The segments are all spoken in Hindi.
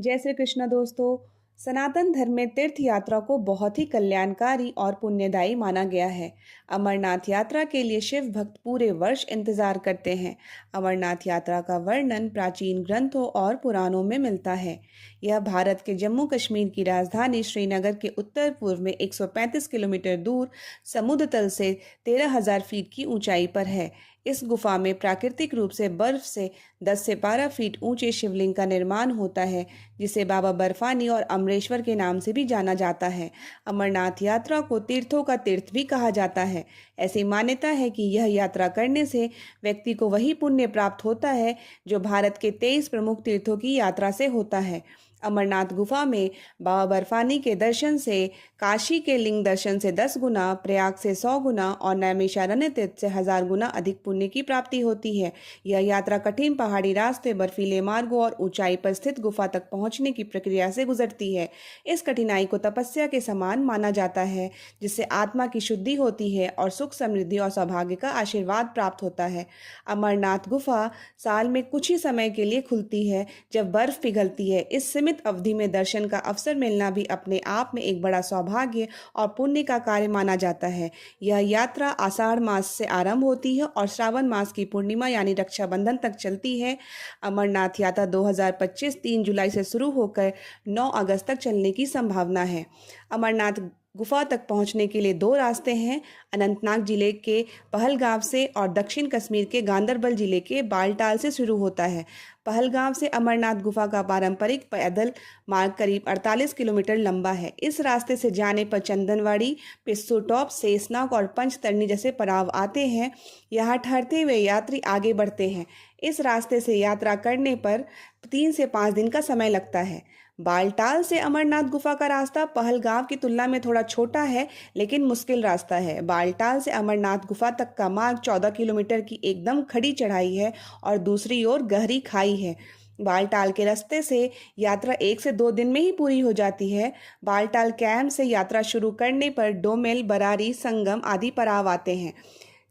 जय श्री कृष्ण दोस्तों। सनातन धर्म में तीर्थ यात्रा को बहुत ही कल्याणकारी और पुण्यदायी माना गया है। अमरनाथ यात्रा के लिए शिव भक्त पूरे वर्ष इंतजार करते हैं। अमरनाथ यात्रा का वर्णन प्राचीन ग्रंथों और पुराणों में मिलता है। यह भारत के जम्मू कश्मीर की राजधानी श्रीनगर के उत्तर पूर्व में 135 किलोमीटर दूर समुद्र तल से 13,000 फीट की ऊंचाई पर है। इस गुफा में प्राकृतिक रूप से बर्फ से 10 से 12 फीट ऊंचे शिवलिंग का निर्माण होता है, जिसे बाबा बर्फानी और अमरेश्वर के नाम से भी जाना जाता है। अमरनाथ यात्रा को तीर्थों का तीर्थ भी कहा जाता है। ऐसी मान्यता है कि यह यात्रा करने से व्यक्ति को वही पुण्य प्राप्त होता है जो भारत के 23 प्रमुख तीर्थों की यात्रा से होता है। अमरनाथ गुफा में बाबा बर्फानी के दर्शन से काशी के लिंग दर्शन से 10 गुना, प्रयाग से 100 गुना और नैमिषारण्य तीर्थ से 1000 गुना अधिक पुण्य की प्राप्ति होती है। यह यात्रा कठिन पहाड़ी रास्ते, बर्फीले मार्गों और ऊंचाई पर स्थित गुफा तक पहुंचने की प्रक्रिया से गुजरती है। इस कठिनाई को तपस्या के समान माना जाता है, जिससे आत्मा की शुद्धि होती है और सुख, समृद्धि और सौभाग्य का आशीर्वाद प्राप्त होता है। अमरनाथ गुफा साल में कुछ ही समय के लिए खुलती है, जब बर्फ पिघलती है। इस सीमित अवधि में दर्शन का अवसर मिलना भी अपने आप में एक बड़ा सौभाग्य और पुण्य का कार्य माना जाता है। यह यात्रा आषाढ़ मास से आरंभ होती है और श्रावण मास की पूर्णिमा यानी रक्षाबंधन तक चलती है। अमरनाथ यात्रा 2025 3 जुलाई से शुरू होकर 9 अगस्त तक चलने की संभावना है। अमरनाथ गुफा तक पहुंचने के लिए 2 रास्ते हैं। अनंतनाग जिले के पहलगाम से और दक्षिण कश्मीर के गांदरबल जिले के बालटाल से शुरू होता है। पहलगाम से अमरनाथ गुफा का पारंपरिक पैदल मार्ग करीब 48 किलोमीटर लंबा है। इस रास्ते से जाने पर चंदनवाड़ी, पिस्सू टॉप, शेषनाग और पंचतरणी जैसे पड़ाव आते हैं। यहाँ ठहरते हुए यात्री आगे बढ़ते हैं। इस रास्ते से यात्रा करने पर 3 से 5 दिन का समय लगता है। बालटाल से अमरनाथ गुफा का रास्ता पहलगाम की तुलना में थोड़ा छोटा है, लेकिन मुश्किल रास्ता है। बालटाल से अमरनाथ गुफा तक का मार्ग 14 किलोमीटर की एकदम खड़ी चढ़ाई है और दूसरी ओर गहरी खाई है। बालटाल के रास्ते से यात्रा 1 से 2 दिन में ही पूरी हो जाती है। बालटाल कैंप से यात्रा शुरू करने पर डोमेल, बरारी, संगम आदि पड़ाव आते हैं।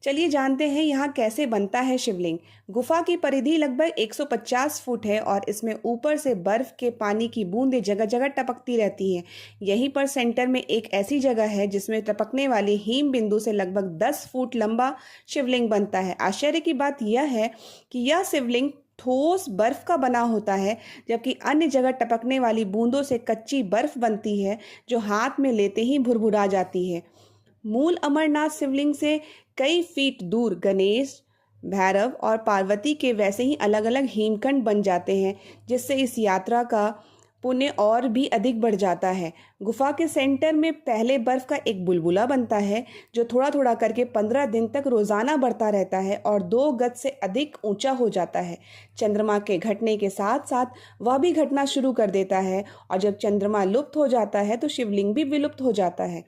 चलिए जानते हैं यहाँ कैसे बनता है शिवलिंग। गुफा की परिधि लगभग 150 फुट है और इसमें ऊपर से बर्फ के पानी की बूंदें जगह जगह टपकती रहती हैं। यहीं पर सेंटर में एक ऐसी जगह है जिसमें टपकने वाले हिम बिंदु से लगभग 10 फुट लंबा शिवलिंग बनता है। आश्चर्य की बात यह है कि यह शिवलिंग ठोस बर्फ का बना होता है, जबकि अन्य जगह टपकने वाली बूंदों से कच्ची बर्फ बनती है, जो हाथ में लेते ही भुरभुरा जाती है। मूल अमरनाथ शिवलिंग से कई फीट दूर गणेश, भैरव और पार्वती के वैसे ही अलग अलग हिमखंड बन जाते हैं, जिससे इस यात्रा का पुण्य और भी अधिक बढ़ जाता है। गुफा के सेंटर में पहले बर्फ का एक बुलबुला बनता है, जो थोड़ा थोड़ा करके 15 दिन तक रोजाना बढ़ता रहता है और 2 गज से अधिक ऊंचा हो जाता है। चंद्रमा के घटने के साथ साथ वह भी घटना शुरू कर देता है और जब चंद्रमा लुप्त हो जाता है तो शिवलिंग भी विलुप्त हो जाता है।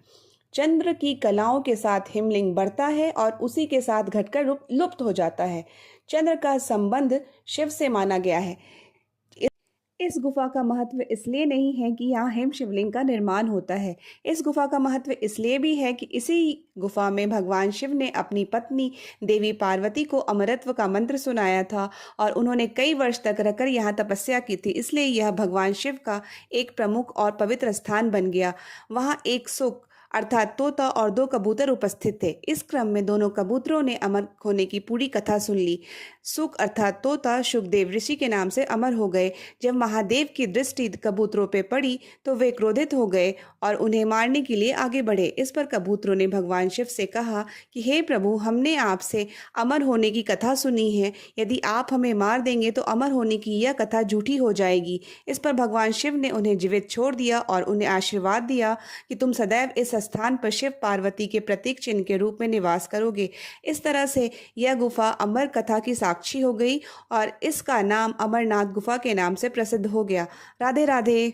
चंद्र की कलाओं के साथ हिमलिंग बढ़ता है और उसी के साथ घटकर लुप्त हो जाता है। चंद्र का संबंध शिव से माना गया है। इस गुफा का महत्व इसलिए नहीं है कि यहाँ हिम शिवलिंग का निर्माण होता है। इस गुफा का महत्व इसलिए भी है कि इसी गुफा में भगवान शिव ने अपनी पत्नी देवी पार्वती को अमरत्व का मंत्र सुनाया था और उन्होंने कई वर्ष तक रहकर यहाँ तपस्या की थी। इसलिए यह भगवान शिव का एक प्रमुख और पवित्र स्थान बन गया। वहाँ एक सुख अर्थात तोता और 2 कबूतर उपस्थित थे। इस क्रम में दोनों कबूतरों ने अमर होने की पूरी कथा सुन ली। सुख अर्थात तोता शुकदेव ऋषि के नाम से अमर हो गए। जब महादेव की दृष्टि कबूतरों पे पड़ी तो वे क्रोधित हो गए और उन्हें मारने के लिए आगे बढ़े। इस पर कबूतरों ने भगवान शिव से कहा कि हे प्रभु, हमने आपसे अमर होने की कथा सुनी है। यदि आप हमें मार देंगे तो अमर होने की यह कथा झूठी हो जाएगी। इस पर भगवान शिव ने उन्हें जीवित छोड़ दिया और उन्हें आशीर्वाद दिया कि तुम सदैव इस स्थान पर शिव पार्वती के प्रतीक चिन्ह के रूप में निवास करोगे। इस तरह से यह गुफा अमर कथा की साक्षी हो गई और इसका नाम अमरनाथ गुफा के नाम से प्रसिद्ध हो गया। राधे राधे।